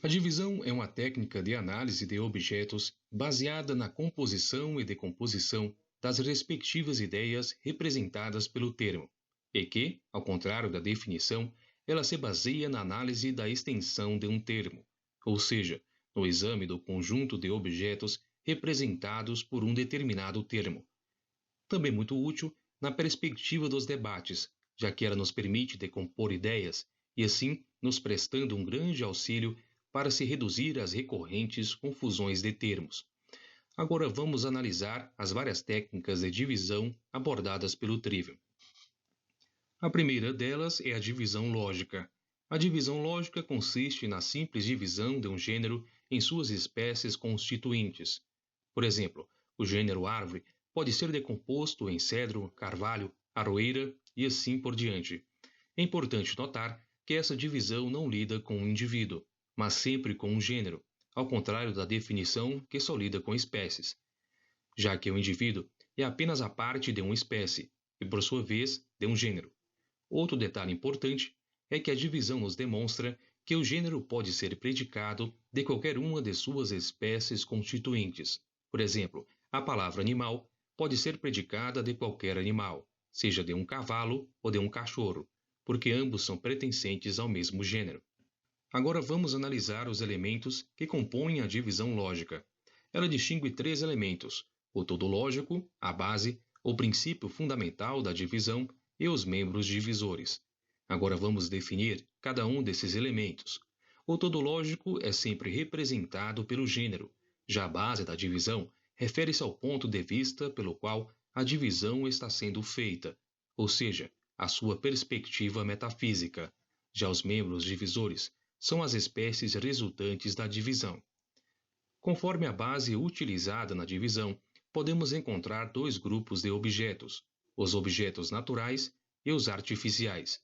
A divisão é uma técnica de análise de objetos baseada na composição e decomposição das respectivas ideias representadas pelo termo, e que, ao contrário da definição, ela se baseia na análise da extensão de um termo, ou seja, no exame do conjunto de objetos representados por um determinado termo. Também muito útil na perspectiva dos debates, já que ela nos permite decompor ideias e, assim, nos prestando um grande auxílio para se reduzir às recorrentes confusões de termos. Agora vamos analisar as várias técnicas de divisão abordadas pelo Trivium. A primeira delas é a divisão lógica. A divisão lógica consiste na simples divisão de um gênero em suas espécies constituintes. Por exemplo, o gênero árvore pode ser decomposto em cedro, carvalho, aroeira e assim por diante. É importante notar que essa divisão não lida com um indivíduo, mas sempre com um gênero, ao contrário da definição que só lida com espécies, já que o indivíduo é apenas a parte de uma espécie e, por sua vez, de um gênero. Outro detalhe importante é que a divisão nos demonstra que o gênero pode ser predicado de qualquer uma de suas espécies constituintes. Por exemplo, a palavra animal pode ser predicada de qualquer animal, seja de um cavalo ou de um cachorro, porque ambos são pertencentes ao mesmo gênero. Agora vamos analisar os elementos que compõem a divisão lógica. Ela distingue três elementos: o todo lógico, a base, o princípio fundamental da divisão e os membros divisores. Agora vamos definir cada um desses elementos. O todo lógico é sempre representado pelo gênero. Já a base da divisão refere-se ao ponto de vista pelo qual a divisão está sendo feita, ou seja, a sua perspectiva metafísica. Já os membros divisores são as espécies resultantes da divisão. Conforme a base utilizada na divisão, podemos encontrar dois grupos de objetos: os objetos naturais e os artificiais.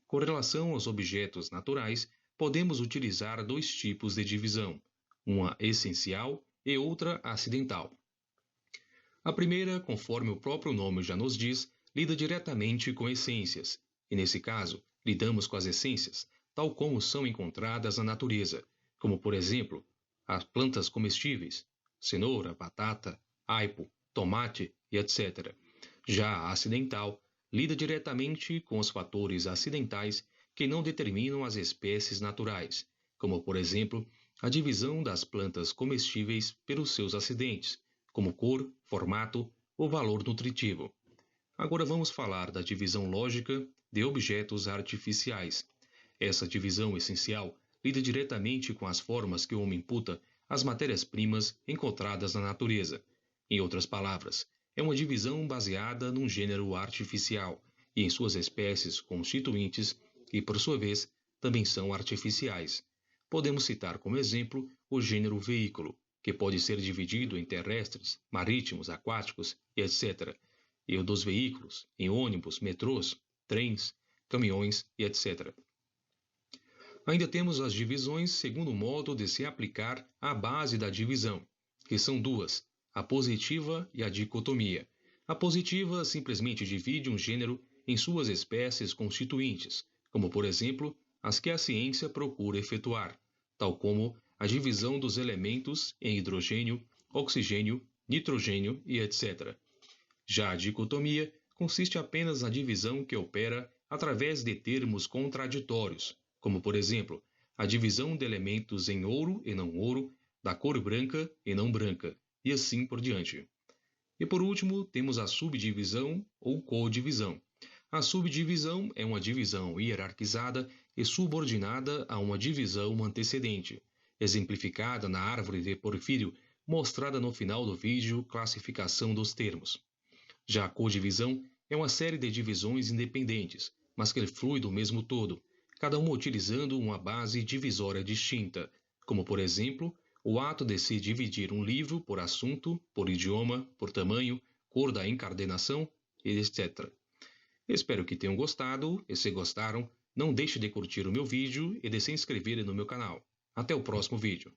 Com relação aos objetos naturais, podemos utilizar dois tipos de divisão, uma essencial e outra acidental. A primeira, conforme o próprio nome já nos diz, lida diretamente com essências, e nesse caso, lidamos com as essências, tal como são encontradas na natureza, como por exemplo, as plantas comestíveis, cenoura, batata, aipo, tomate e etc. Já a acidental lida diretamente com os fatores acidentais que não determinam as espécies naturais, como por exemplo, a divisão das plantas comestíveis pelos seus acidentes, como cor, formato ou valor nutritivo. Agora vamos falar da divisão lógica de objetos artificiais. Essa divisão essencial lida diretamente com as formas que o homem imputa às matérias-primas encontradas na natureza. Em outras palavras, é uma divisão baseada num gênero artificial e em suas espécies constituintes, que, por sua vez, também são artificiais. Podemos citar como exemplo o gênero veículo, que pode ser dividido em terrestres, marítimos, aquáticos e etc., e o dos veículos, em ônibus, metrôs, trens, caminhões e etc. Ainda temos as divisões segundo o modo de se aplicar à base da divisão, que são duas: a positiva e a dicotomia. A positiva simplesmente divide um gênero em suas espécies constituintes, como por exemplo as que a ciência procura efetuar, tal como a divisão dos elementos em hidrogênio, oxigênio, nitrogênio e etc. Já a dicotomia consiste apenas na divisão que opera através de termos contraditórios, como por exemplo a divisão de elementos em ouro e não ouro, da cor branca e não branca, e assim por diante. E por último, temos a subdivisão ou codivisão. A subdivisão é uma divisão hierarquizada e subordinada a uma divisão antecedente, exemplificada na árvore de Porfírio, mostrada no final do vídeo Classificação dos Termos. Já a codivisão é uma série de divisões independentes, mas que flui do mesmo todo, cada uma utilizando uma base divisória distinta, como por exemplo, o ato de se dividir um livro por assunto, por idioma, por tamanho, cor da encadernação, etc. Espero que tenham gostado, e se gostaram, não deixe de curtir o meu vídeo e de se inscrever no meu canal. Até o próximo vídeo.